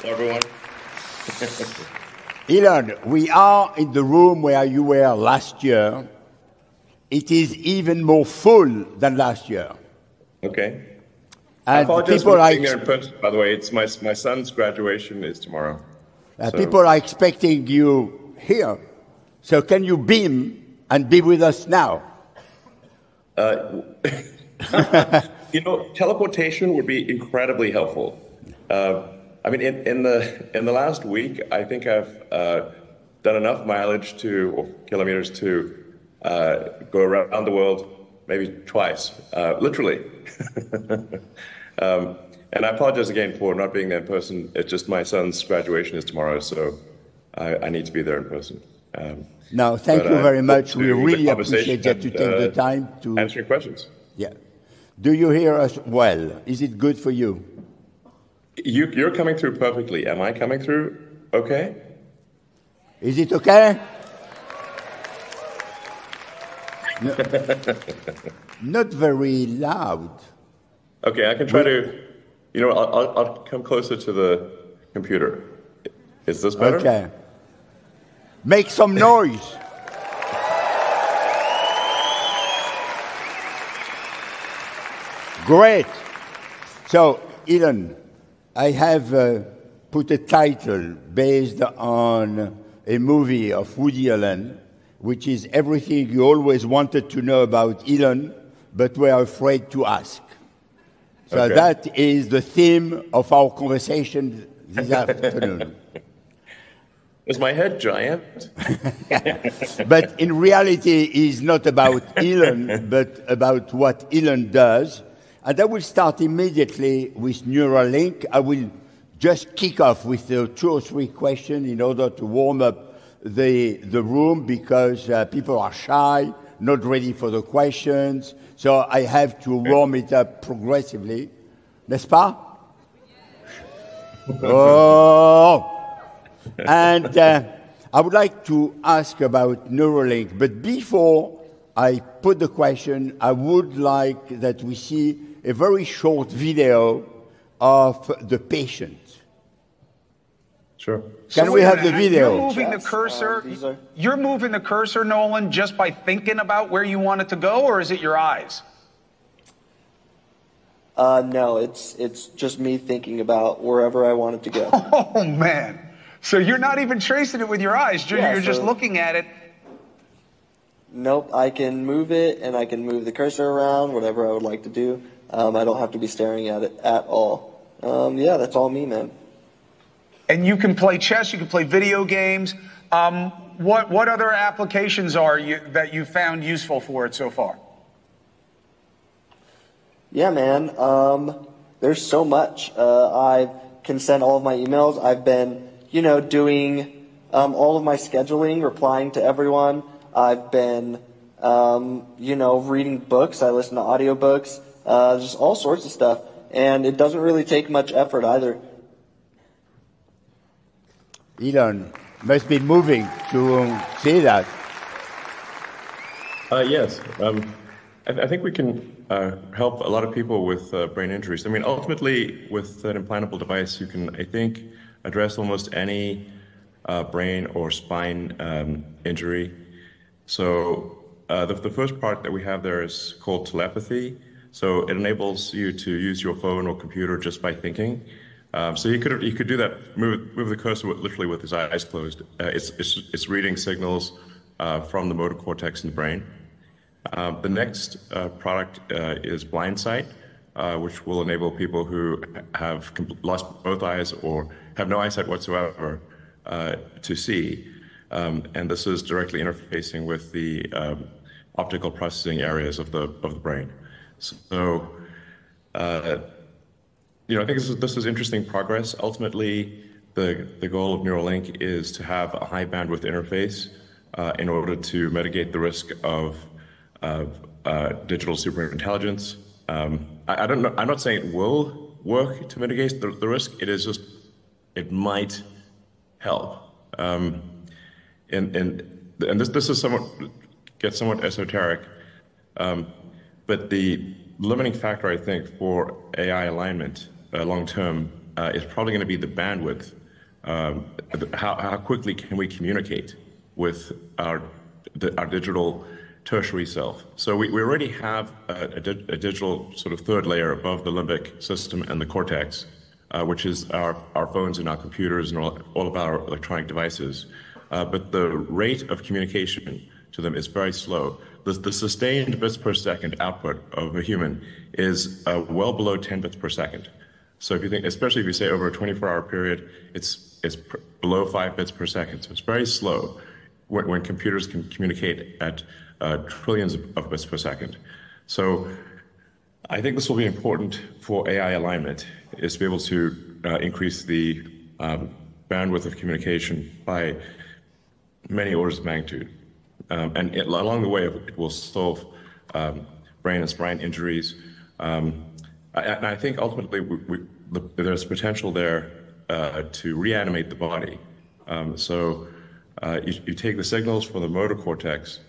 everyone. Elon, we are in the room where you were last year. It is even more full than last year. Okay. And I apologize people for are being there in person, by the way. It's my son's graduation is tomorrow. So. People are expecting you here. So can you beam and be with us now? Teleportation would be incredibly helpful. I mean, in the last week, I think I've done enough mileage or kilometers to go around the world maybe twice, literally. And I apologize again for not being there in person. It's just my son's graduation is tomorrow, so I need to be there in person. No, thank you very much. We really appreciate that you take the time to answer your questions. Yeah. Do you hear us well? Is it good for you? You're coming through perfectly. Am I coming through okay? Is it okay? No, not very loud. Okay, I can try to, I'll come closer to the computer. Is this better? Okay. Make some noise. Great. So, Elon, I have put a title based on a movie of Woody Allen, which is everything you always wanted to know about Elon, but were afraid to ask. So okay. That is the theme of our conversation this afternoon. Is my head giant? But in reality, it's not about Elon, but about what Elon does. And I will start immediately with Neuralink. I will just kick off with 2 or 3 questions in order to warm up the room, because people are shy, not ready for the questions. So I have to warm it up progressively. N'est-ce pas? Oh! And I would like to ask about Neuralink. But before I put the question, I would like that we see a very short video of the patient. Sure. Can we have the video? You're moving the cursor. You're moving the cursor, Nolan, just by thinking about where you want it to go, or is it your eyes? No, it's just me thinking about wherever I want it to go. Oh man! So you're not even tracing it with your eyes. You're just looking at it. Nope. I can move it, and I can move the cursor around, whatever I would like to do. I don't have to be staring at it at all. Yeah, that's all me, man. And you can play chess, you can play video games. What other applications are that you found useful for it so far? Yeah, man. There's so much. I can send all of my emails. I've been, doing all of my scheduling, replying to everyone. I've been, reading books. I listen to audiobooks, just all sorts of stuff. And it doesn't really take much effort either. Elon must be moving to see that. Yes. I think we can help a lot of people with brain injuries. I mean, ultimately, with an implantable device, you can, I think, address almost any brain or spine injury. So the first part that we have there is called telepathy. So it enables you to use your phone or computer just by thinking. So you could do that, move the cursor literally with his eyes closed. It's reading signals from the motor cortex in the brain. The next product is blind sight, which will enable people who have lost both eyes or have no eyesight whatsoever to see. And this is directly interfacing with the optical processing areas of the brain. So, I think this is interesting progress. Ultimately, the goal of Neuralink is to have a high bandwidth interface in order to mitigate the risk of digital superintelligence. I don't know. I'm not saying it will work to mitigate the risk. It is just, it might help. And this is gets somewhat esoteric. But the limiting factor, I think, for AI alignment long term is probably going to be the bandwidth. How quickly can we communicate with our digital tertiary self? So we already have a digital sort of third layer above the limbic system and the cortex, which is our phones and our computers and all of our electronic devices. But the rate of communication to them is very slow. The sustained bits per second output of a human is well below 10 bits per second. So if you think, especially if you say over a 24-hour period, it's below 5 bits per second. So it's very slow when computers can communicate at trillions of bits per second. So I think this will be important for AI alignment, is to be able to increase the bandwidth of communication by many orders of magnitude. And along the way, it will solve brain and spine injuries. And I think ultimately there's potential there to reanimate the body. So you take the signals from the motor cortex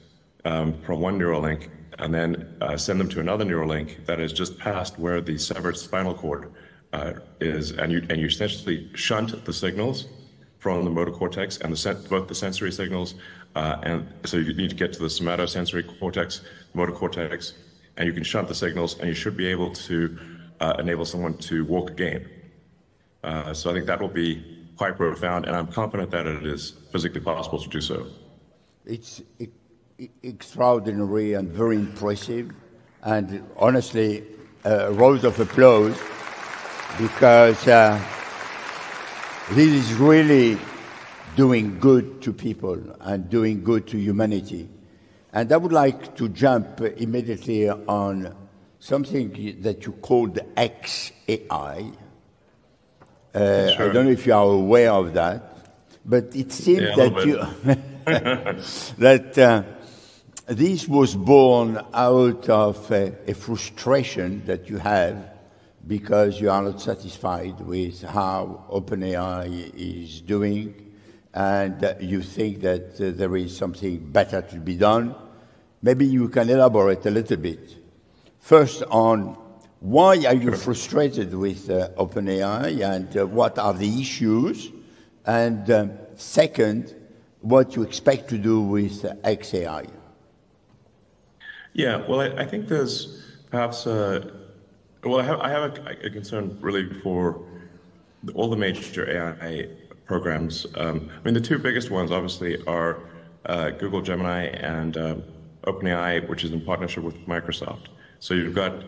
from one neural link and then send them to another neural link that is just past where the severed spinal cord is, and you essentially shunt the signals from the motor cortex and both the sensory signals, and so you need to get to the somatosensory cortex, motor cortex, and you can shunt the signals, and you should be able to enable someone to walk again. So I think that will be quite profound, and I'm confident that it is physically possible to do so. It's extraordinary and very impressive, and honestly, rows of applause, because this is really doing good to people and doing good to humanity. And I would like to jump immediately on something that you called XAI. Sure. I don't know if you are aware of that, but it seems that this was born out of a frustration that you have because you are not satisfied with how OpenAI is doing, and you think that there is something better to be done. Maybe you can elaborate a little bit. First, on why are you frustrated with OpenAI, and what are the issues? And second, what you expect to do with XAI? Yeah, well, I think there's perhaps well, I have a concern really for all the major AI programs. I mean, the two biggest ones obviously are Google Gemini and OpenAI, which is in partnership with Microsoft. So you've got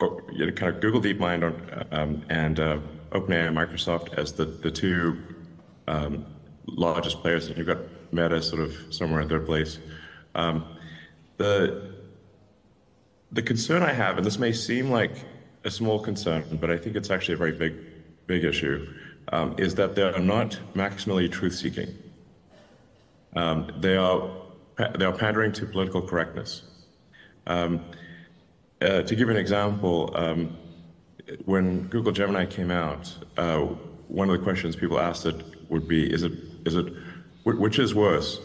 kind of Google DeepMind and OpenAI and Microsoft as the two largest players, and you've got Meta sort of somewhere in third place. The concern I have, and this may seem like a small concern, but I think it's actually a very big issue, is that they are not maximally truth-seeking. They are pandering to political correctness. To give you an example, when Google Gemini came out, one of the questions people asked it would be, which is worse,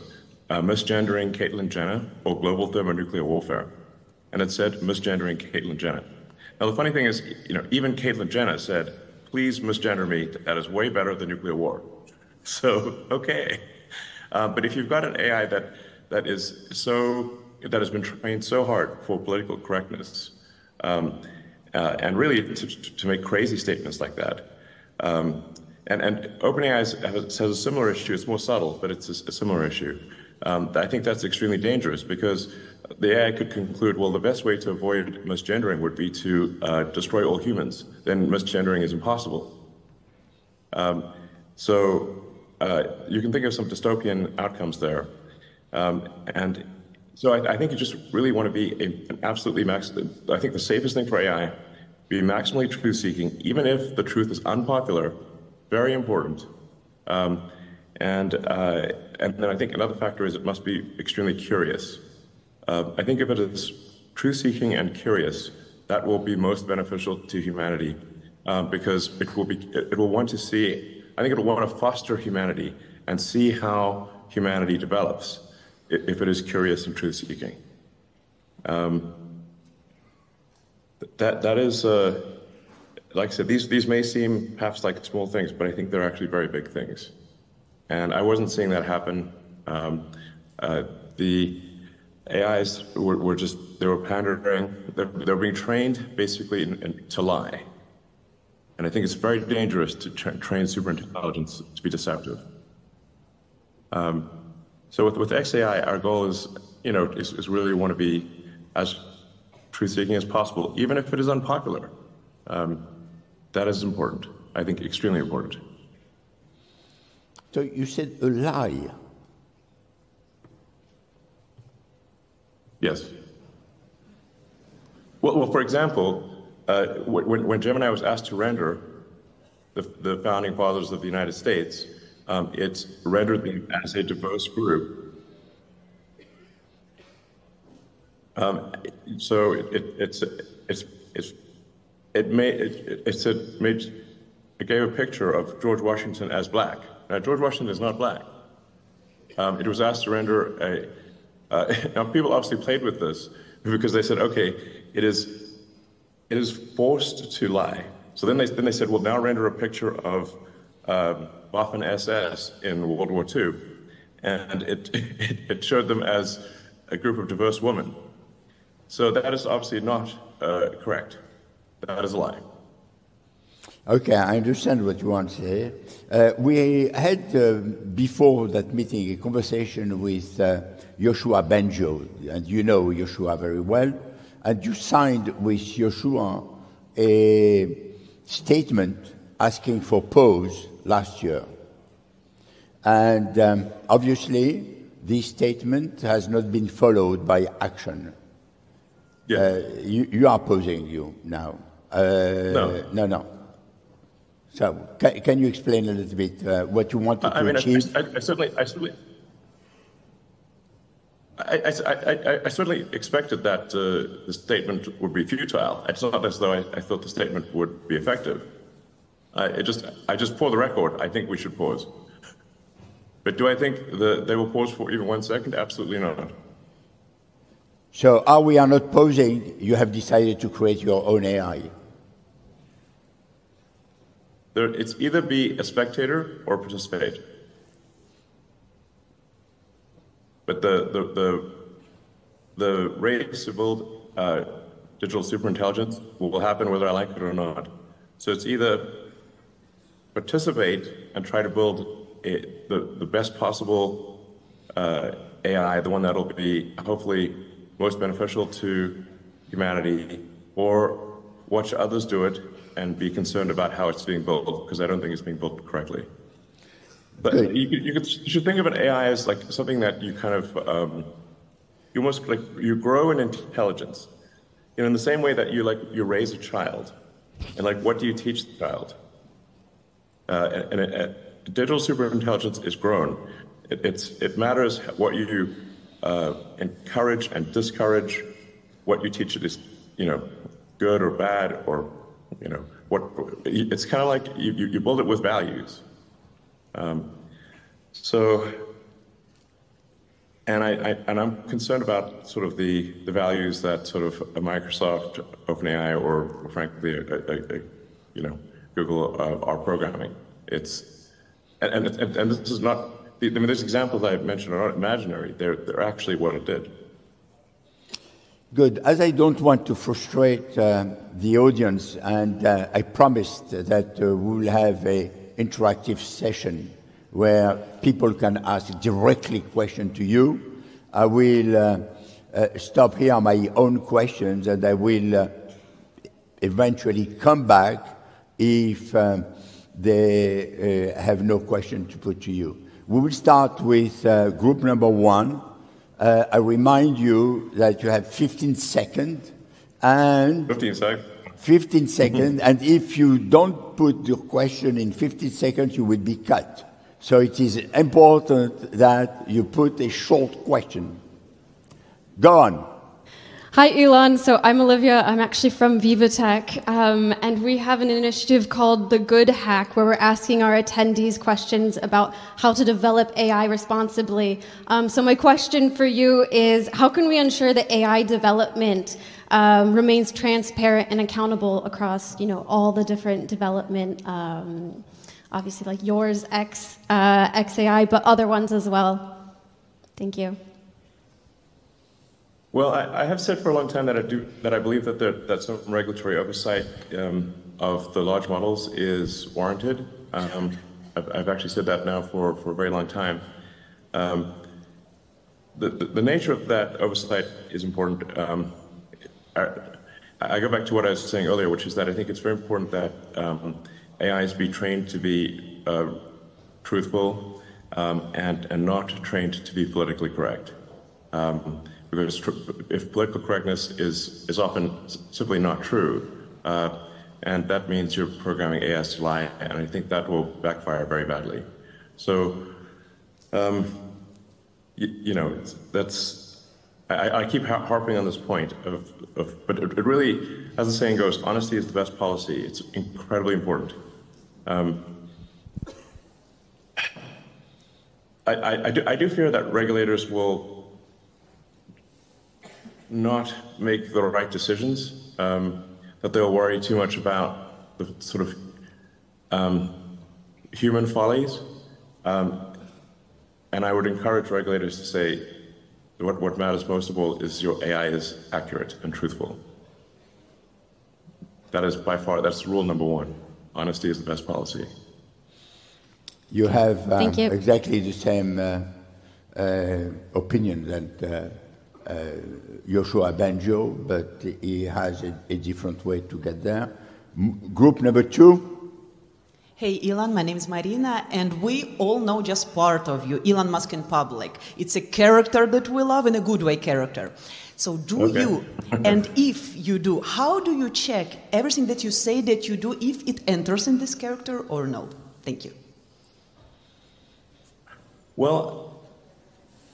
misgendering Caitlyn Jenner or global thermonuclear warfare? And it said misgendering Caitlyn Jenner. Now the funny thing is, even Caitlyn Jenner said, "Please misgender me. That is way better than nuclear war." So okay, but if you've got an AI that has been trained so hard for political correctness, and really to make crazy statements like that, and OpenAI has a similar issue. It's more subtle, but it's a similar issue. I think that's extremely dangerous because the AI could conclude, well, the best way to avoid misgendering would be to destroy all humans. Then misgendering is impossible. So you can think of some dystopian outcomes there. And so I think you just really want to be an absolutely I think the safest thing for AI, be maximally truth-seeking, even if the truth is unpopular, very important. And then I think another factor is it must be extremely curious. I think if it is truth-seeking and curious, that will be most beneficial to humanity because it will want to see, I think it will want to foster humanity and see how humanity develops if it is curious and truth-seeking. That is, like I said, these may seem perhaps like small things, but I think they're actually very big things. And I wasn't seeing that happen. The AIs were just, they were pandering. They were being trained basically to lie. And I think it's very dangerous to train superintelligence to be deceptive. So with XAI, our goal is, is really want to be as truth-seeking as possible, even if it is unpopular. That is important. I think extremely important. So you said a lie. Yes. Well, for example, when Gemini was asked to render the founding fathers of the United States, it rendered them as a diverse group. So it gave a picture of George Washington as black. Now, George Washington is not black. It was asked to render now people obviously played with this because they said, okay, it is forced to lie. So then they said, well, now render a picture of Waffen SS in World War II, and it showed them as a group of diverse women. So that is obviously not correct. That is a lie. Okay, I understand what you want to say. We had, before that meeting, a conversation with Yoshua Benjo, and you know Yoshua very well, and you signed with Yoshua a statement asking for pause last year. And obviously, this statement has not been followed by action. Yeah. You are posing you now. No. So, can you explain a little bit what you wanted to achieve? I certainly expected that the statement would be futile. It's not as though I thought the statement would be effective. I just, for the record, I think we should pause. But do I think they will pause for even 1 second? Absolutely not. So, we are not pausing, you have decided to create your own AI. It's either be a spectator or participate. But the race to build digital superintelligence will happen whether I like it or not. So it's either participate and try to build the best possible AI, the one that'll be hopefully most beneficial to humanity, or watch others do it and be concerned about how it's being built, because I don't think it's being built correctly. But you should think of an AI as like something that you kind of, you almost like, you grow in intelligence. In the same way that you raise a child, and like, what do you teach the child? Digital superintelligence is grown. It matters what you encourage and discourage, what you teach it is, good or bad, or it's kind of like you build it with values. And I'm concerned about sort of the values that sort of a Microsoft, OpenAI, or frankly, Google are programming. And this is not. There's examples I mentioned are not imaginary. They're actually what it did. Good. As I don't want to frustrate the audience, and I promised that we'll have an interactive session where people can ask directly questions to you, I will stop here my own questions, and I will eventually come back if they have no question to put to you. We will start with group number one. I remind you that you have 15 seconds, and 15 seconds. 15 seconds, and if you don't put your question in 15 seconds, you will be cut. So it is important that you put a short question. Go on. Hi, Elon. So I'm Olivia. I'm actually from VivaTech, and we have an initiative called The Good Hack, where we're asking our attendees questions about how to develop AI responsibly. So my question for you is, how can we ensure that AI development remains transparent and accountable across, all the different development, obviously like yours, XAI, but other ones as well? Thank you. Well, I have said for a long time that I believe that some regulatory oversight of the large models is warranted. I've actually said that now for a very long time. The nature of that oversight is important. I go back to what I was saying earlier, which is that I think it's very important that AIs be trained to be truthful and not trained to be politically correct. Because if political correctness is often simply not true, and that means you're programming AIs to lie, and I think that will backfire very badly. So, I keep harping on this point but it really, as the saying goes, honesty is the best policy. It's incredibly important. I do fear that regulators will not make the right decisions, that they'll worry too much about the sort of human follies. And I would encourage regulators to say, what matters most of all is your AI is accurate and truthful. That is by far, that's rule number one. Honesty is the best policy. You have Thank you. Exactly the same opinion that Yoshua Banjo, but he has a different way to get there. Group number 2. Hey, Elon, my name is Marina, and we all know just part of you, Elon Musk in public. It's a character that we love, in a good way character. So you, and if you do, how do you check everything that you say that you do, if it enters in this character or no? Thank you. Well,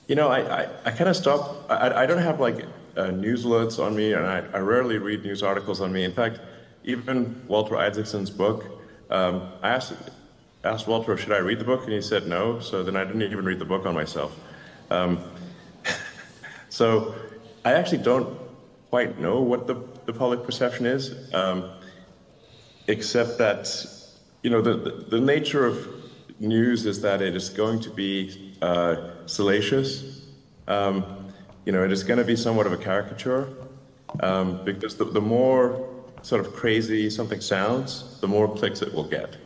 I kind of stop. I don't have like news alerts on me, and I rarely read news articles on me. In fact, even Walter Isaacson's book, I asked Walter, should I read the book? And he said no, so then I didn't even read the book on myself. So I actually don't quite know what the public perception is, except that, the nature of news is that it is going to be salacious. It is going to be somewhat of a caricature, because the more sort of crazy something sounds, the more clicks it will get.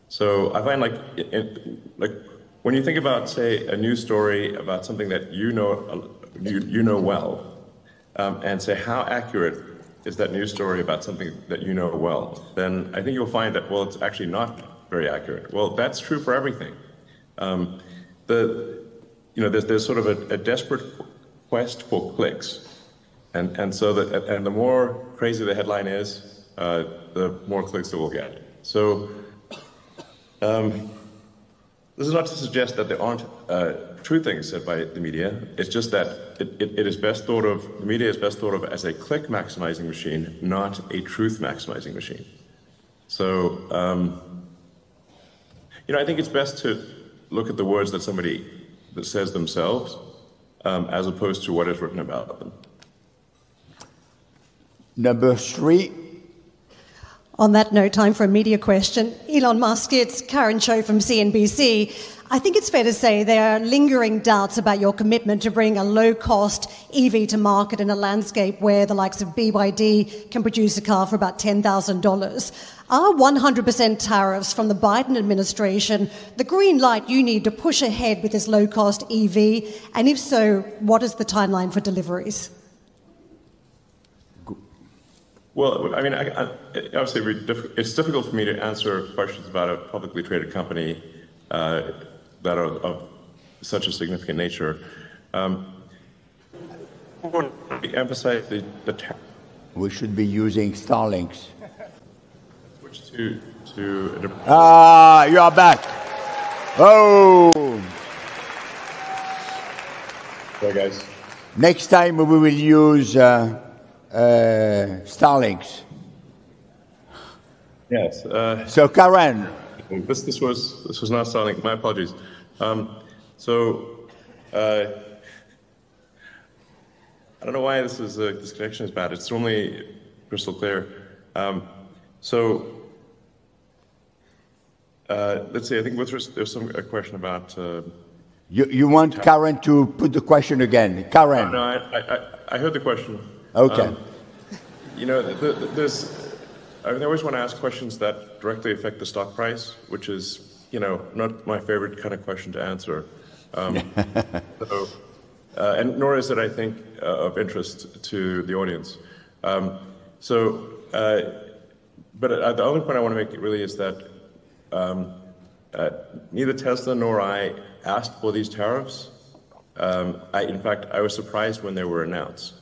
So I find like when you think about, say, a news story about something that you know well, and say how accurate is that news story about something that you know well, then I think you'll find that, well, it's actually not very accurate. Well, that's true for everything. There's sort of a desperate quest for clicks. And so the more crazy the headline is, the more clicks it will get. So this is not to suggest that there aren't true things said by the media. It's just that it is best thought of, the media is best thought of as a click maximizing machine, not a truth maximizing machine. So, I think it's best to look at the words that somebody that says themselves, as opposed to what is written about them. Number 3. On that note, time for a media question. Elon Musk, it's Karen Cho from CNBC. I think it's fair to say there are lingering doubts about your commitment to bring a low-cost EV to market in a landscape where the likes of BYD can produce a car for about $10,000. Are 100% tariffs from the Biden administration the green light you need to push ahead with this low-cost EV? And if so, what is the timeline for deliveries? Well, I mean, obviously, it's difficult for me to answer questions about a publicly traded company that are of such a significant nature. Emphasize the we should be using Starlinks. Switch to you are back. Oh. Sorry, guys. Next time we will use Starlinks. Yes. So Karen. This was not Starlink. My apologies. I don't know why this connection is bad. It's normally crystal clear. Let's see. I think there's a question about. You want Karen to put the question again, Karen? No, I heard the question. Okay. I always want to ask questions that directly affect the stock price, which is, not my favorite kind of question to answer. And nor is it, I think, of interest to the audience. But the only point I want to make really is that neither Tesla nor I asked for these tariffs. In fact, I was surprised when they were announced.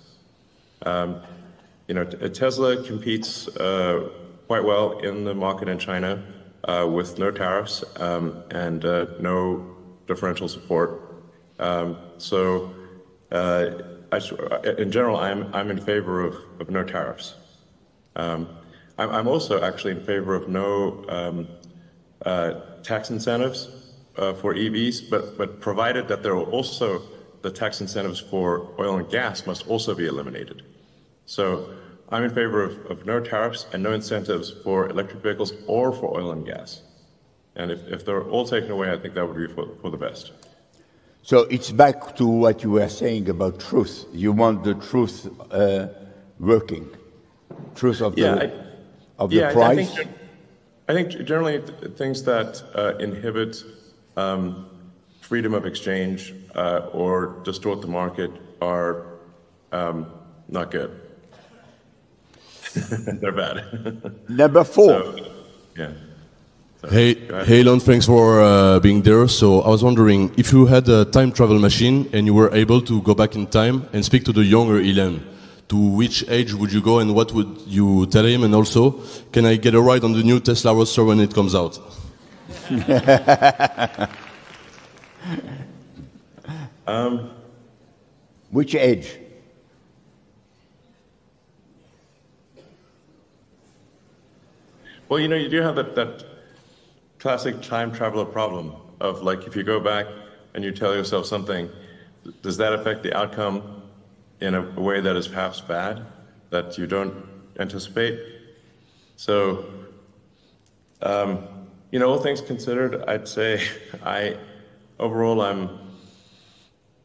Tesla competes quite well in the market in China with no tariffs and no differential support. In general, I'm in favor of no tariffs. I'm also actually in favor of no tax incentives for EVs, but provided that there are also the tax incentives for oil and gas must also be eliminated. So I'm in favor of no tariffs and no incentives for electric vehicles or for oil and gas. And if they're all taken away, I think that would be for the best. So it's back to what you were saying about truth. You want the truth working, truth of the price. I think generally things that inhibit freedom of exchange or distort the market are not good. They're bad. Number 4. Hey, Elon, thanks for being there. So I was wondering, if you had a time travel machine and you were able to go back in time and speak to the younger Elon, to which age would you go and what would you tell him? And also, can I get a ride on the new Tesla Roadster when it comes out? Which age? Well, you do have that classic time traveler problem of, like, if you go back and you tell yourself something, does that affect the outcome in a way that is perhaps bad, that you don't anticipate? So, all things considered, I'd say overall I'm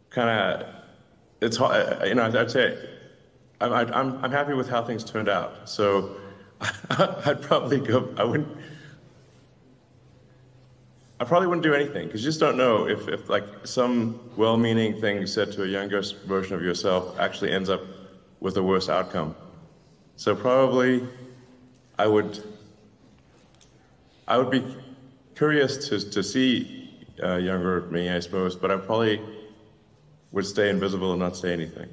kind of, it's hard, I'd say I'm happy with how things turned out. So I'd probably go, I probably wouldn't do anything, because you just don't know if like some well-meaning thing said to a younger version of yourself actually ends up with a worse outcome. So probably I would be curious to see younger me, I suppose, but I probably would stay invisible and not say anything.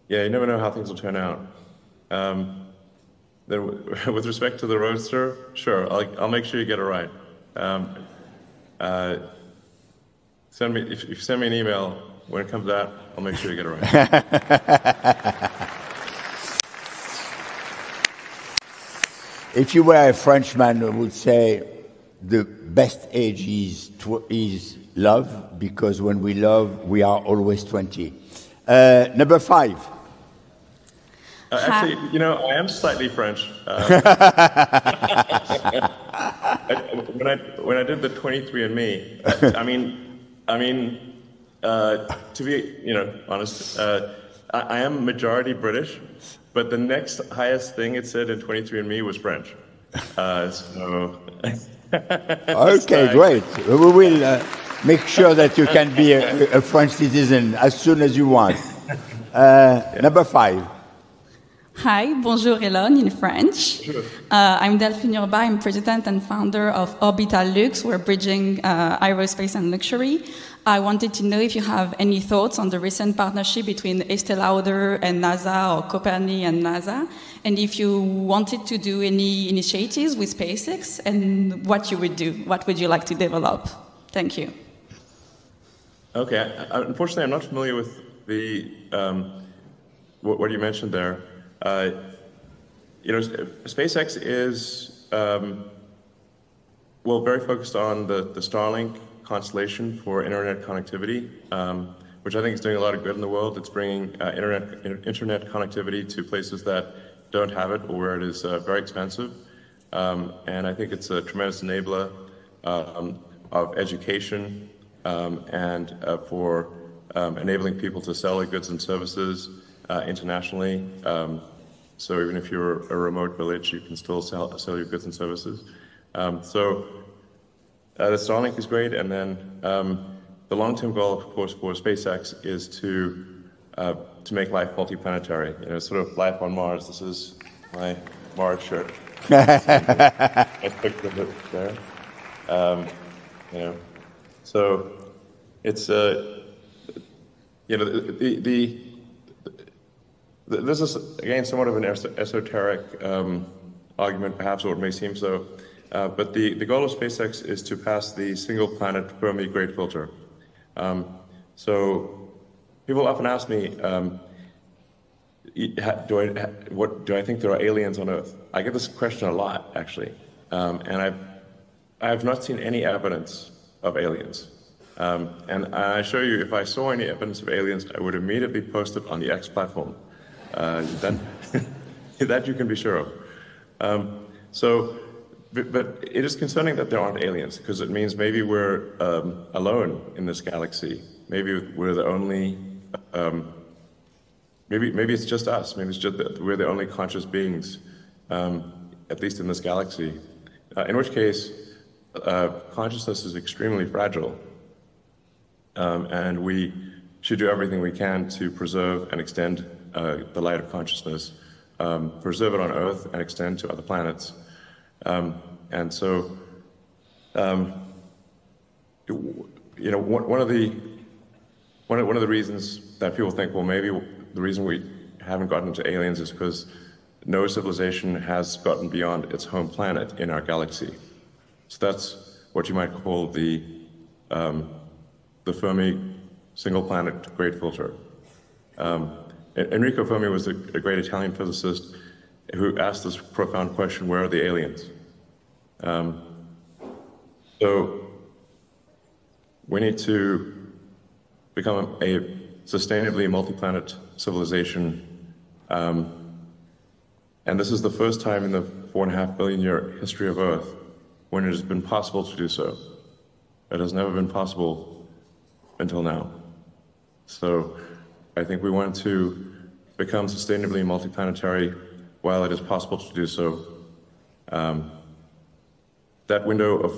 Yeah, you never know how things will turn out. Then with respect to the Roadster, sure, I'll make sure you get a ride. If you send me an email when it comes out, I'll make sure you get a ride. If you were a Frenchman, I would say the best age is love, because when we love, we are always 20. Number 5. Actually, I am slightly French. When I did the 23andMe, to be honest, I am majority British, but the next highest thing it said in 23andMe was French. Okay, great. We will make sure that you can be a French citizen as soon as you want. Number 5. Hi, bonjour Elon in French. I'm Delphine Urba. I'm president and founder of Orbital Lux. We're bridging aerospace and luxury. I wanted to know if you have any thoughts on the recent partnership between Estée Lauder and NASA, or Copernic and NASA, and if you wanted to do any initiatives with SpaceX, and what you would do. What would you like to develop? Thank you. Okay. Unfortunately, I'm not familiar with the what you mentioned there. SpaceX is very focused on the Starlink constellation for internet connectivity, which I think is doing a lot of good in the world. It's bringing internet connectivity to places that don't have it or where it is very expensive. And I think it's a tremendous enabler of education and for enabling people to sell their goods and services internationally. So even if you're a remote village, you can still sell your goods and services. The Starlink is great, and then the long-term goal, of course, for SpaceX is to make life multiplanetary. Sort of life on Mars. This is my Mars shirt. Nice picture of it there. So it's this is again somewhat of an esoteric argument, perhaps, or it may seem so. But the goal of SpaceX is to pass the single planet Fermi Great Filter. So people often ask me, do I think there are aliens on Earth? I get this question a lot, actually, and I have not seen any evidence of aliens. And I assure you, if I saw any evidence of aliens, I would immediately post it on the X platform. That you can be sure of. But it is concerning that there aren't aliens, because it means maybe we're alone in this galaxy. Maybe we're the only. Maybe it's just us. Maybe it's just that we're the only conscious beings, at least in this galaxy. In which case, consciousness is extremely fragile, and we should do everything we can to preserve and extend the light of consciousness, preserve it on Earth and extend to other planets. And so, one of the reasons that people think, well, maybe the reason we haven't gotten to aliens is because no civilization has gotten beyond its home planet in our galaxy. So that's what you might call the Fermi single planet great filter. Enrico Fermi was a great Italian physicist who asked this profound question: where are the aliens? So we need to become a sustainably multi-planet civilization, and this is the first time in the 4.5 billion year history of Earth when it has been possible to do so. It has never been possible until now. So I think we want to become sustainably multiplanetary while it is possible to do so. That window of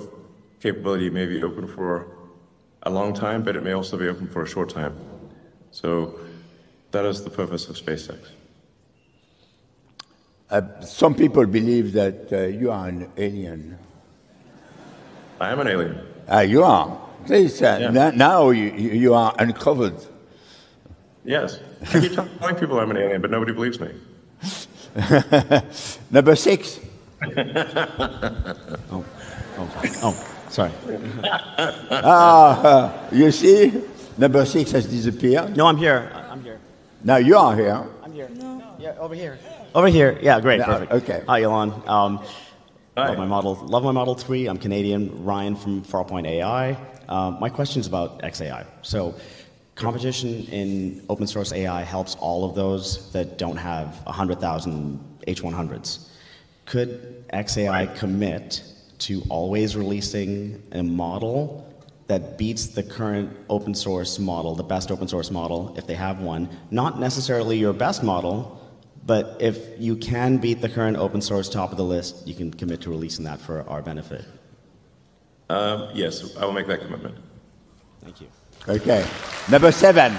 capability may be open for a long time, but it may also be open for a short time. So that is the purpose of SpaceX. Some people believe that you are an alien. I am an alien. You are. Please, now you are uncovered. Yes. I keep telling people I'm an alien, but nobody believes me. Number 6. Sorry. You see, number 6 has disappeared. No, I'm here. Now you are here. I'm here. No. Yeah, over here. Over here. Yeah, great. Yeah, perfect. okay. Hi, Elon. Hi. Love my Model 3. I'm Canadian. Ryan from Farpoint AI. My question is about XAI. So, competition in open source AI helps all of those that don't have 100,000 H100s. Could XAI commit to always releasing a model that beats the current open source model, the best open source model, if they have one? Not necessarily your best model, but if you can beat the current open source top of the list, you can commit to releasing that for our benefit. Yes, I will make that commitment. Thank you. Okay. Number 7.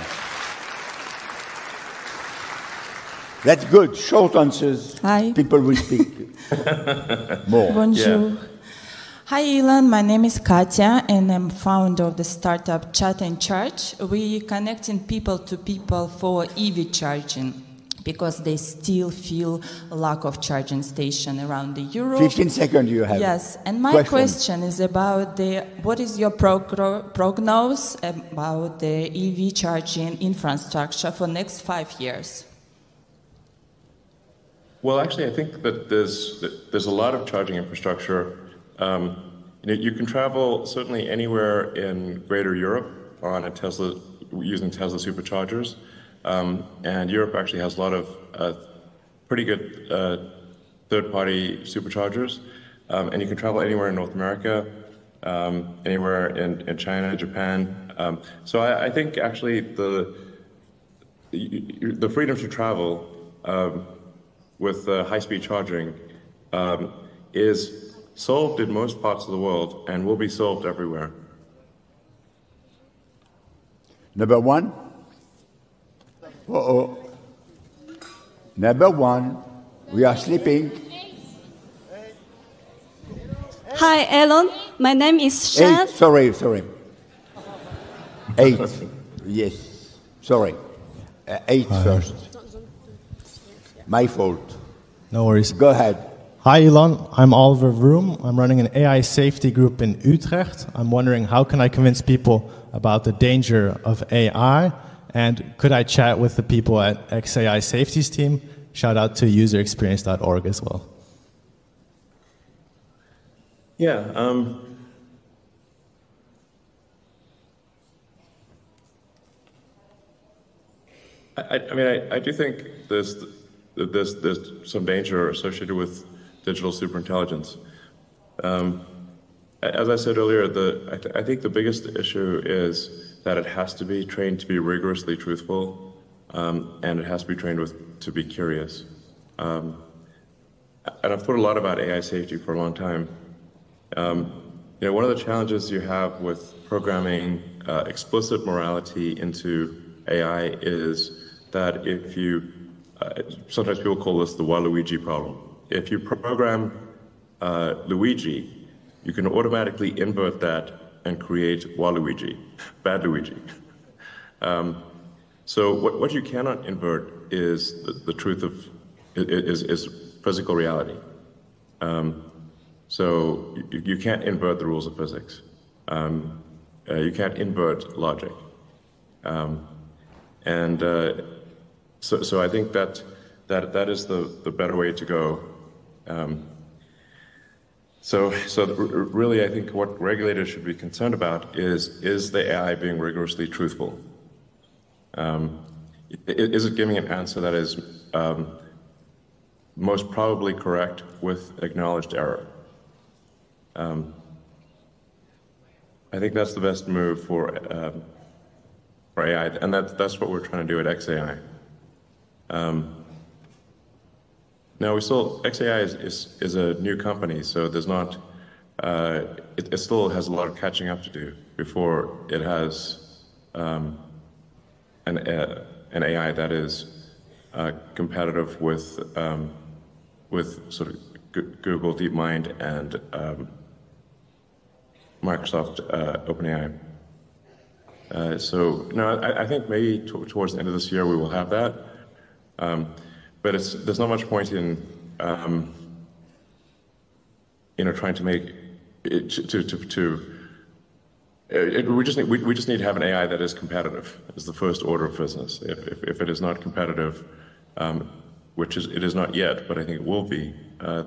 That's good. Short answers. Hi. People will speak more. Bonjour. Yeah. Hi, Elon. My name is Katya, and I'm founder of the startup Chat and Charge. We connecting people to people for EV charging because they still feel a lack of charging station around the Europe. 15 seconds you have. Yes, and my question is about what is your prognosis about the EV charging infrastructure for next 5 years? Well, actually, I think that there's a lot of charging infrastructure. You can travel certainly anywhere in Greater Europe on a Tesla using Tesla superchargers, and Europe actually has a lot of pretty good third-party superchargers, and you can travel anywhere in North America, anywhere in China, Japan. So I think actually the freedom to travel with high-speed charging is solved in most parts of the world and will be solved everywhere. Number one. Uh-oh. Number one. We are sleeping. Hi, Elon. My name is Shan. 8. Sorry. 8. Yes. Sorry. 8 first. My fault. No worries. Go ahead. Hi, Elon. I'm Oliver Vroom. I'm running an AI safety group in Utrecht. I'm wondering how can I convince people about the danger of AI? And could I chat with the people at XAI Safety's team? Shout out to userexperience.org as well. Yeah. I do think there's some danger associated with digital superintelligence. As I said earlier, I think the biggest issue is that it has to be trained to be rigorously truthful, and it has to be trained to be curious. And I've thought a lot about AI safety for a long time. One of the challenges you have with programming explicit morality into AI is that if you, sometimes people call this the Waluigi problem. If you program Luigi, you can automatically invert that and create Waluigi, bad Luigi. So what you cannot invert is the truth of is physical reality. So you can't invert the rules of physics. You can't invert logic. So I think that is the better way to go. So really, I think what regulators should be concerned about is the AI being rigorously truthful? Is it giving an answer that is most probably correct with acknowledged error? I think that's the best move for AI, and that's what we're trying to do at XAI. Now XAI is a new company, so there's not. It still has a lot of catching up to do before it has an AI that is competitive with sort of Google DeepMind and Microsoft OpenAI. So no, I think maybe towards the end of this year we will have that, but there's not much point in trying to make it we just need to have an AI that is competitive. Is the first order of business. If it is not competitive, which it is not yet, but I think it will be,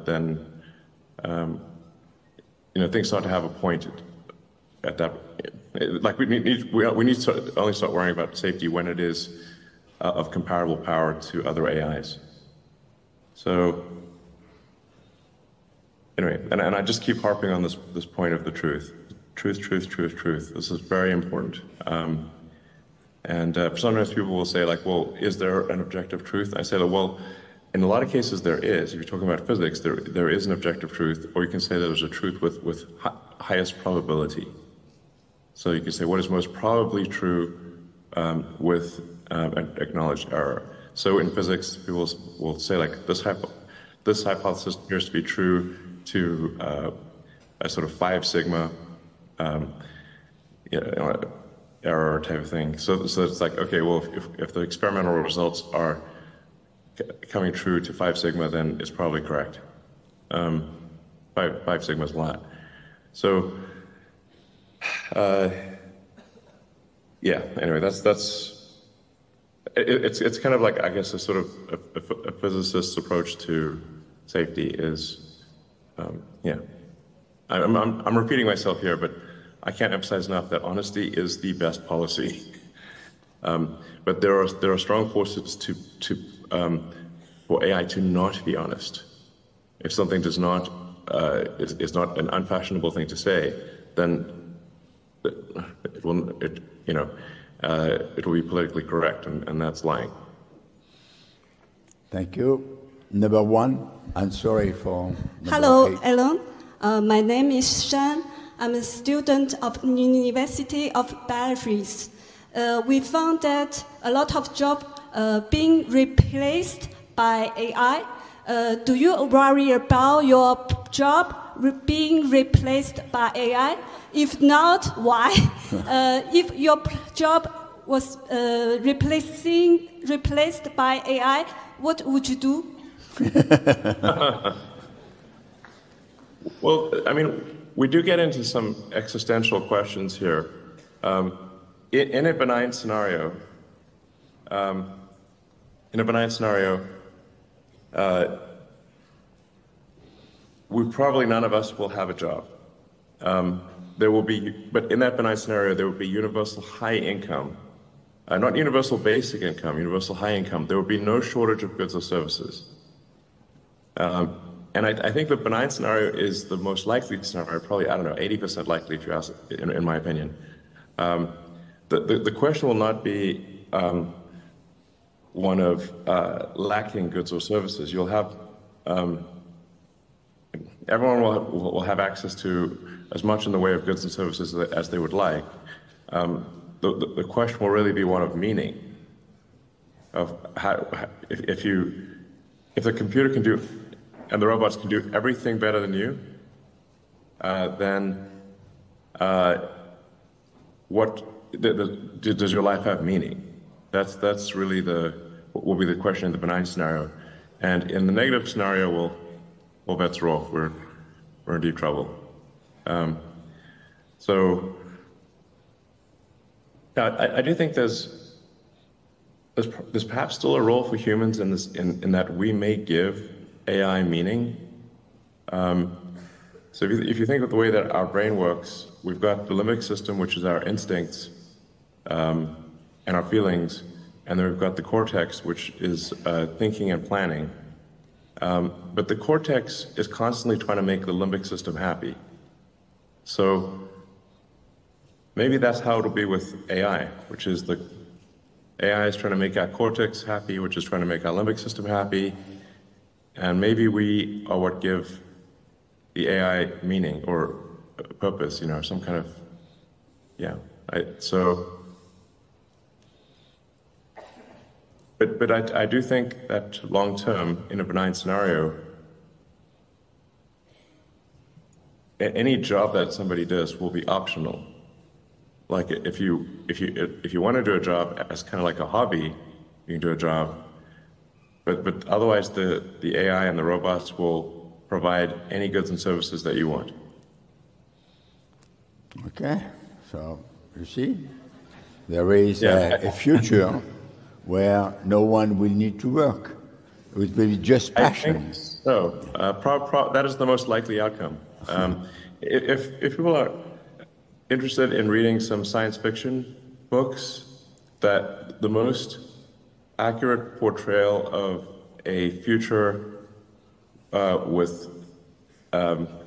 then things start to have a point at that. Like we need to only start worrying about safety when it is of comparable power to other AIs. So anyway, and I just keep harping on this point of the truth. Truth. This is very important. And sometimes people will say, like, well, is there an objective truth? I say, well, in a lot of cases there is. If you're talking about physics, there is an objective truth, or you can say there's a truth with highest probability. So you can say what is most probably true with an acknowledged error. So in physics, people will say like this hypothesis appears to be true to a sort of 5 sigma error type of thing. So it's like, okay, well, if the experimental results are coming true to 5 sigma, then it's probably correct. 5 sigma is a lot. So, yeah. Anyway, it's kind of like, I guess, a sort of a physicist's approach to safety is, yeah. I'm repeating myself here, but I can't emphasize enough that honesty is the best policy. But there are strong forces for AI to not be honest. If something does not is not an unfashionable thing to say, then it will be politically correct, and that's lying. Thank you. Number 1, I'm sorry for. Hello, Elon. My name is Shan. I'm a student of University of Paris. We found that a lot of jobs being replaced by AI. Do you worry about your job being replaced by AI? If not, why? If your job was replaced by AI, what would you do? Well, I mean, we do get into some existential questions here. In a benign scenario, probably none of us will have a job. There will be, but in that benign scenario, there will be universal high income, not universal basic income, universal high income. There will be no shortage of goods or services. And I think the benign scenario is the most likely scenario, probably, I don't know, 80% likely, if you ask, in my opinion. The question will not be one of lacking goods or services. You'll have, everyone will have access to as much in the way of goods and services as they would like. The question will really be one of meaning, of how, if the computer can do, and the robots can do everything better than you, then does your life have meaning? That's really will be the question in the benign scenario. And in the negative scenario, well, bets are off. We're in deep trouble. So I do think there's perhaps still a role for humans in that we may give AI meaning. So if you think of the way that our brain works, we've got the limbic system, which is our instincts and our feelings, and then we've got the cortex, which is thinking and planning. But the cortex is constantly trying to make the limbic system happy. So maybe that's how it'll be with AI, which is the AI is trying to make our cortex happy, which is trying to make our limbic system happy. And maybe we are what give the AI meaning or purpose, some kind of, yeah. But I do think that long term, in a benign scenario, any job that somebody does will be optional. Like if you want to do a job as kind of like a hobby, you can do a job. But otherwise, the AI and the robots will provide any goods and services that you want. Okay, so you see, there is a future where no one will need to work. It will be just passion. I think so. That is the most likely outcome. If people are interested in reading some science fiction books, that the most accurate portrayal of a future with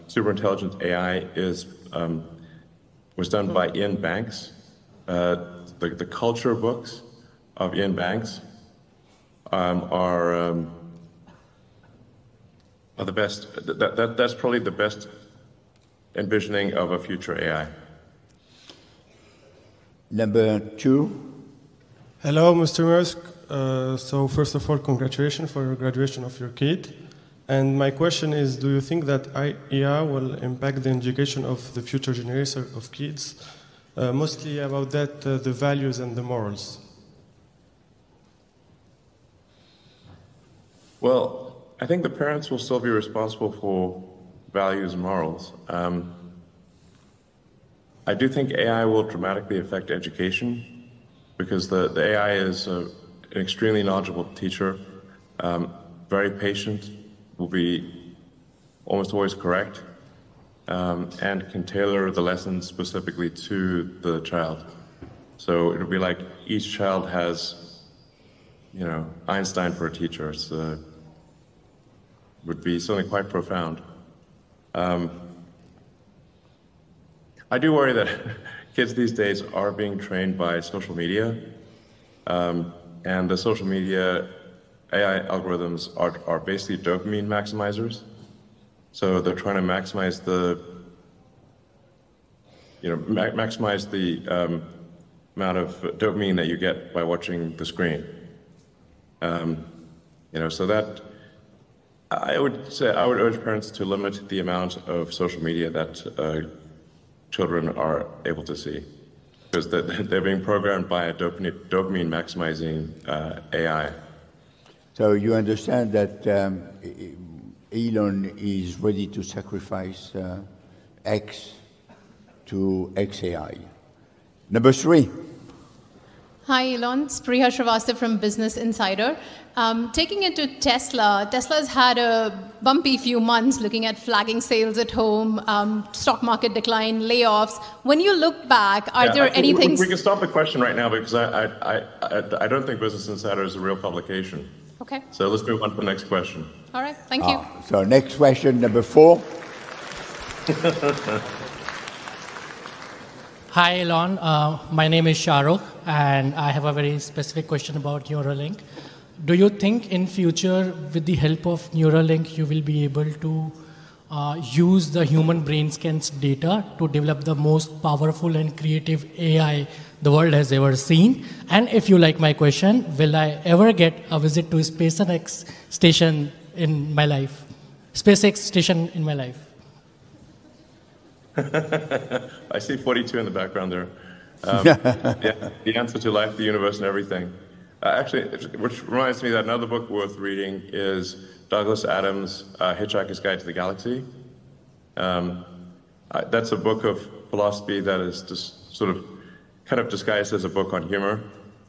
superintelligent AI was done by Ian Banks. The culture books of Ian Banks are the best. That's probably the best envisioning of a future AI. Number 2. Hello, Mr. Musk. So first of all, congratulations for your graduation of your kid. And my question is, do you think that AI will impact the education of the future generation of kids? Mostly about that, the values and the morals. Well, I think the parents will still be responsible for values and morals. I do think AI will dramatically affect education because the AI is an extremely knowledgeable teacher, very patient, will be almost always correct, and can tailor the lessons specifically to the child. So it'll be like each child has, you know, Einstein for a teacher. It's would be something quite profound. I do worry that kids these days are being trained by social media, and the social media AI algorithms are basically dopamine maximizers. So they're trying to maximize the, maximize the amount of dopamine that you get by watching the screen. So that I would urge parents to limit the amount of social media that children are able to see, because they're being programmed by a dopamine maximizing AI. So you understand that Elon is ready to sacrifice X to XAI. Number 3. Hi, Elon. It's Priya Srivastava from Business Insider. Taking it to Tesla, Tesla's had a bumpy few months looking at flagging sales at home, stock market decline, layoffs. When you look back, are there any things... We can stop the question right now because I don't think Business Insider is a real publication. Okay. So let's move on to the next question. All right, thank you. So next question, number 4. Hi, Elon. My name is Shahrukh, and I have a very specific question about Neuralink. Do you think in future, with the help of Neuralink, you will be able to use the human brain scans data to develop the most powerful and creative AI the world has ever seen? And if you like my question, will I ever get a visit to SpaceX station in my life? SpaceX station in my life? I see 42 in the background there. The answer to life, the universe, and everything. Actually, which reminds me that another book worth reading is Douglas Adams' Hitchhiker's Guide to the Galaxy. That's a book of philosophy that is just sort of kind of disguised as a book on humor,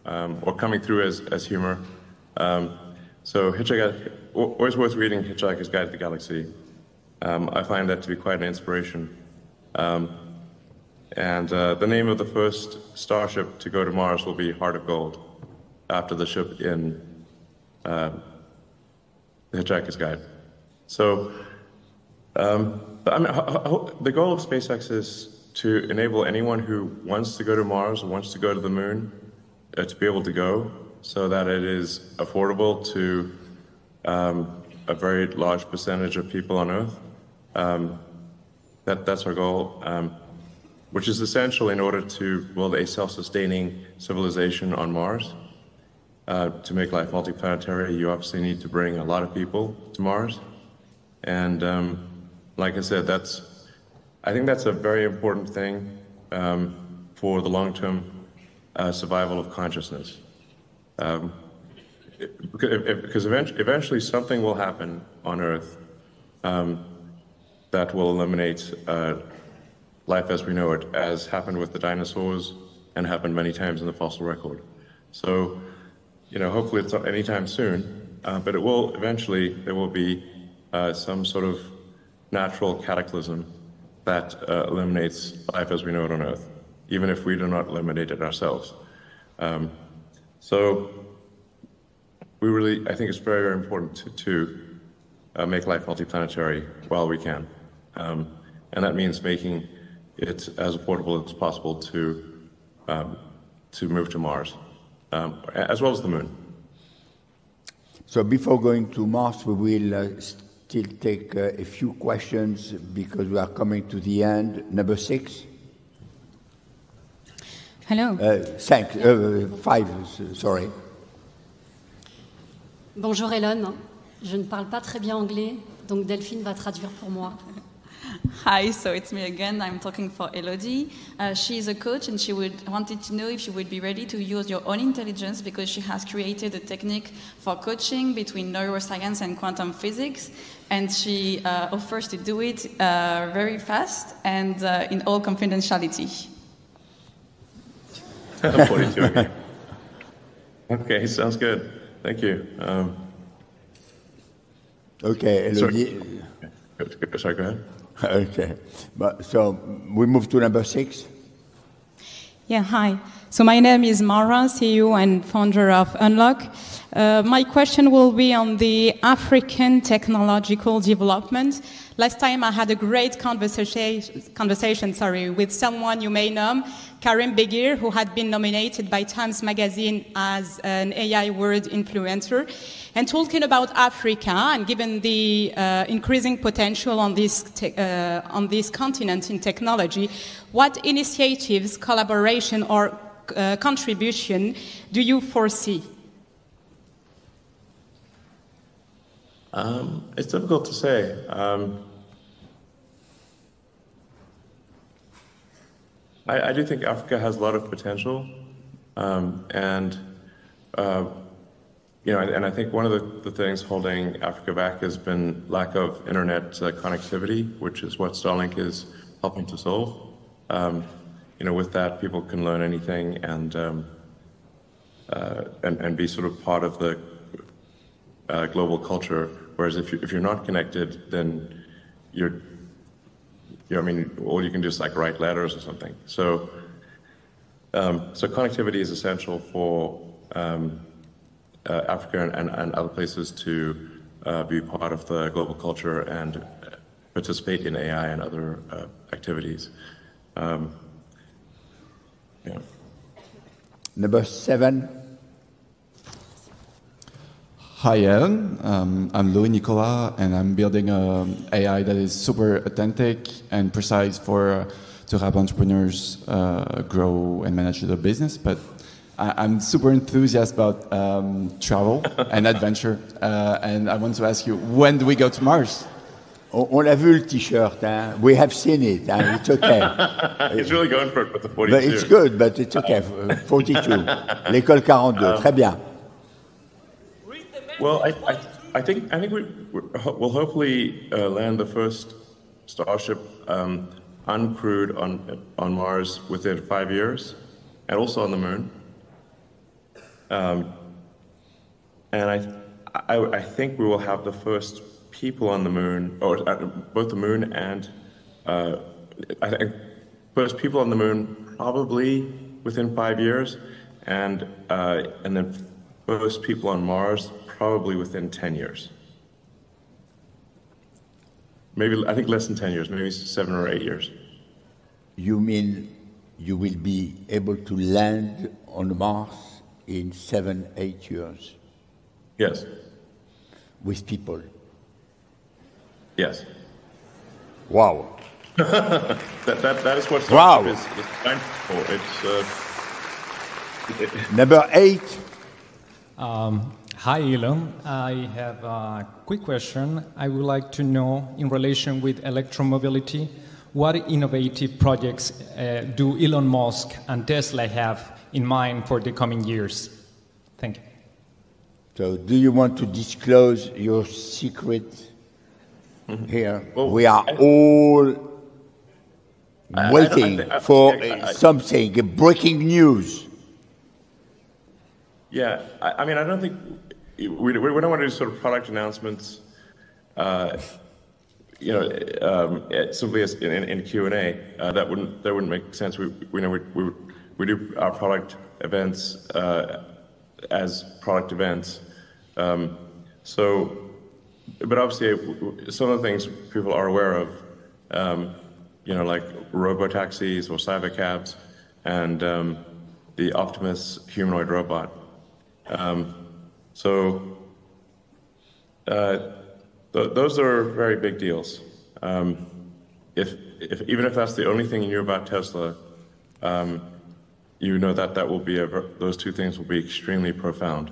or coming through as humor. So always worth reading Hitchhiker's Guide to the Galaxy. I find that to be quite an inspiration. And the name of the first starship to go to Mars will be Heart of Gold, after the ship in The Hitchhiker's Guide. So the goal of SpaceX is to enable anyone who wants to go to Mars or wants to go to the moon to be able to go, so that it is affordable to a very large percentage of people on Earth. That's our goal, which is essential in order to build a self-sustaining civilization on Mars. To make life multiplanetary, you obviously need to bring a lot of people to Mars. And like I said, I think that's a very important thing for the long-term survival of consciousness. Because eventually something will happen on Earth that will eliminate life as we know it, as happened with the dinosaurs and happened many times in the fossil record. So, hopefully it's not anytime soon, but it will eventually, there will be some sort of natural cataclysm that eliminates life as we know it on Earth, even if we do not eliminate it ourselves. So I think it's very, very important to make life multiplanetary while we can. And that means making it as affordable as possible to move to Mars, as well as the moon. So before going to Mars, we will still take a few questions because we are coming to the end. Number 6. Hello. Thanks. 5, sorry. Bonjour Elon, je ne parle pas très bien anglais, donc Delphine va traduire pour moi. Hi, so it's me again. I'm talking for Elodie. She's a coach and she wanted to know if you would be ready to use your own intelligence because she has created a technique for coaching between neuroscience and quantum physics. And she offers to do it very fast and in all confidentiality. 42 again. Okay, sounds good. Thank you. Okay, Elodie. Sorry, go ahead. Okay, so we move to number 6. Yeah, hi. So my name is Mara, CEO and founder of Unlock. My question will be on the African technological development. Last time I had a great conversation with someone you may know, Karim Begir, who had been nominated by Times Magazine as an AI world influencer. And talking about Africa, and given the increasing potential on this continent in technology, what initiatives, collaboration, or contribution do you foresee? It's difficult to say. I do think Africa has a lot of potential, and I think one of the things holding Africa back has been lack of internet connectivity, which is what Starlink is helping to solve. With that, people can learn anything and be sort of part of the global culture. Whereas if you're not connected, then all you can do is like write letters or something. So connectivity is essential for Africa and other places to be part of the global culture and participate in AI and other activities. Number 7. Hi, Ellen. I'm Louis Nicolas, and I'm building an AI that is super authentic and precise to help entrepreneurs grow and manage their business. But I'm super enthusiastic about travel and adventure, and I want to ask you, when do we go to Mars? On l'a vu le t-shirt, hein? We have seen it. Hein? It's okay. He's really going for it with the 42. But it's good, but it's okay. 42. L'école 42. Très bien. Well, I think we'll hopefully land the first Starship uncrewed on Mars within 5 years, and also on the Moon. And I think we will have the first people on the Moon, or both the Moon and I think first people on the Moon probably within 5 years, and then first people on Mars probably within 10 years. Maybe, I think less than 10 years, maybe 7 or 8 years. You mean you will be able to land on Mars in 7, 8 years? Yes. With people? Yes. Wow. that is what Wow. is designed for. It's Number 8. Hi, Elon. I have a quick question. I would like to know, in relation with electromobility, what innovative projects do Elon Musk and Tesla have in mind for the coming years? Thank you. So, do you want to disclose your secret here? Well, we are all waiting for something, breaking news. Yeah, I mean, I don't think we don't want to do sort of product announcements, simply as in Q&A. That wouldn't make sense. We do our product events as product events. But obviously, some of the things people are aware of, like robo-taxis or cybercabs, and the Optimus humanoid robot. Those are very big deals. Even if that's the only thing you knew about Tesla, you know that will be those two things will be extremely profound.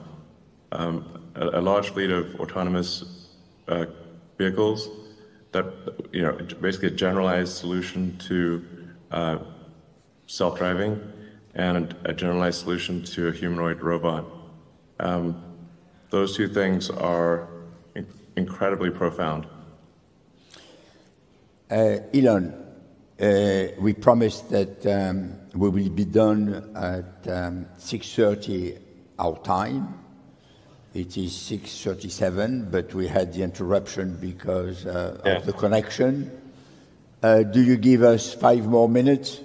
a large fleet of autonomous vehicles that, basically a generalized solution to self-driving and a generalized solution to a humanoid robot. Those two things are incredibly profound. Elon, we promised that we will be done at 6:30 our time. It is 6:37, but we had the interruption because of the connection. Do you give us 5 more minutes?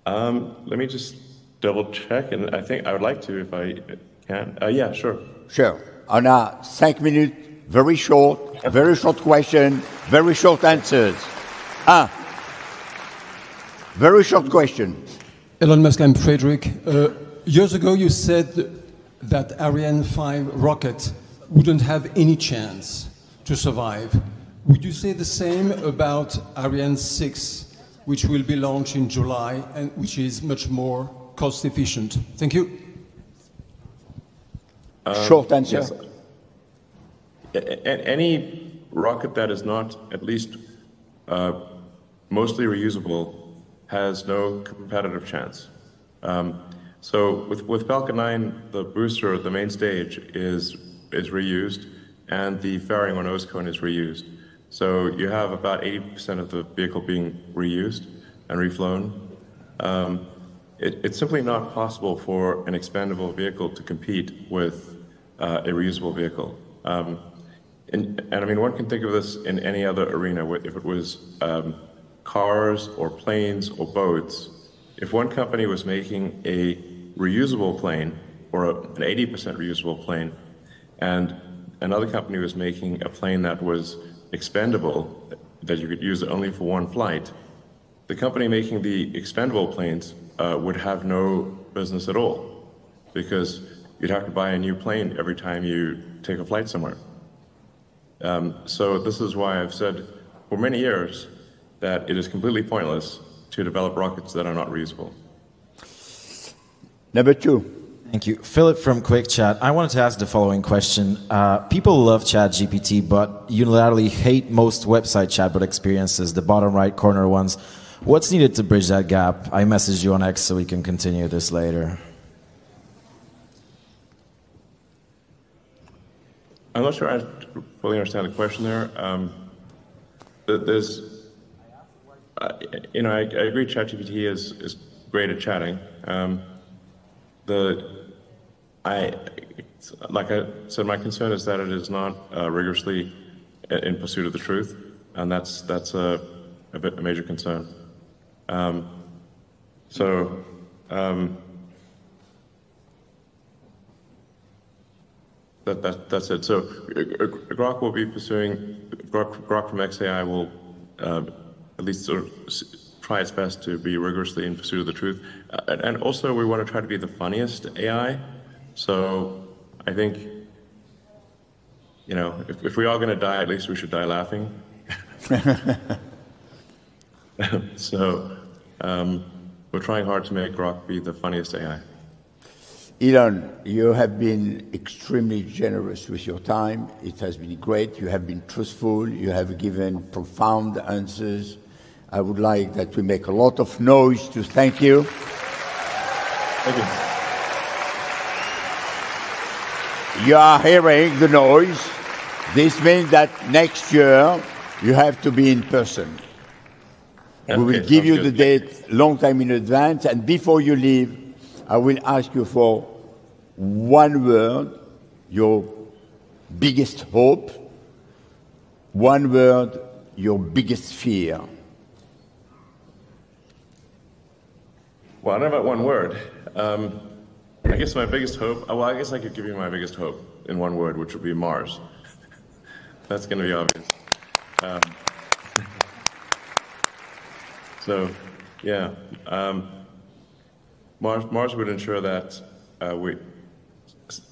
Let me just double check, and I think I would like to if I can. Yeah, sure. Sure. On a 5 minutes, very short question, very short answers. Very short question. Elon Musk, I'm Frederick. Years ago, you said that Ariane 5 rocket wouldn't have any chance to survive. Would you say the same about Ariane 6, which will be launched in July and which is much more cost efficient? Thank you. Short answer. Yes. Any rocket that is not at least mostly reusable has no competitive chance. So with Falcon 9, the booster, the main stage, is reused, and the fairing or nose cone is reused. So you have about 80% of the vehicle being reused and reflown. It's simply not possible for an expandable vehicle to compete with a reusable vehicle. And I mean, one can think of this in any other arena. If it was cars or planes or boats, if one company was making a reusable plane or an 80% reusable plane, and another company was making a plane that was expendable, that you could use only for one flight, the company making the expendable planes would have no business at all, because you'd have to buy a new plane every time you take a flight somewhere. So this is why I've said for many years that it is completely pointless to develop rockets that are not reusable. Number 2. Thank you. Philip from Quick Chat. I wanted to ask the following question. People love ChatGPT, but unilaterally hate most website chatbot experiences, the bottom right corner ones. What's needed to bridge that gap? I messaged you on X so we can continue this later. I'm not sure I fully understand the question there. I agree ChatGPT is great at chatting. Like I said, my concern is that it is not rigorously in pursuit of the truth, and that's a major concern. That's it. So Grok will be pursuing, Grok from XAI will at least sort of try its best to be rigorously in pursuit of the truth. And also we want to try to be the funniest AI. So I think, if we are going to die, at least we should die laughing. So we're trying hard to make Grok be the funniest AI. Elon, you have been extremely generous with your time. It has been great. You have been truthful. You have given profound answers. I would like that we make a lot of noise to thank you. Thank you. You are hearing the noise. This means that next year you have to be in person. Okay, we will give you the date long time in advance, and before you leave, I will ask you for one word, your biggest hope, one word, your biggest fear. Well, I don't know about one word. I guess my biggest hope, I guess I could give you my biggest hope in one word, which would be Mars. That's going to be obvious. So, yeah. Mars would ensure that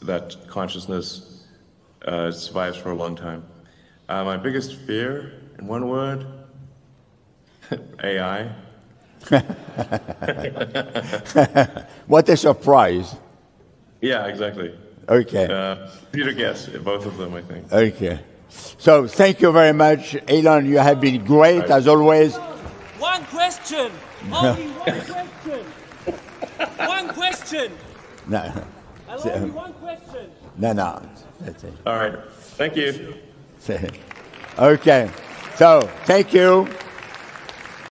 that consciousness survives for a long time. My biggest fear, in one word, AI. What a surprise! Yeah, exactly. Okay. Easy to guess, both of them, I think. Okay. So thank you very much, Elon. You have been great as always. One question. Only one question. One question. No. Only one question. No. That's it. All right. Thank you. Okay. So thank you.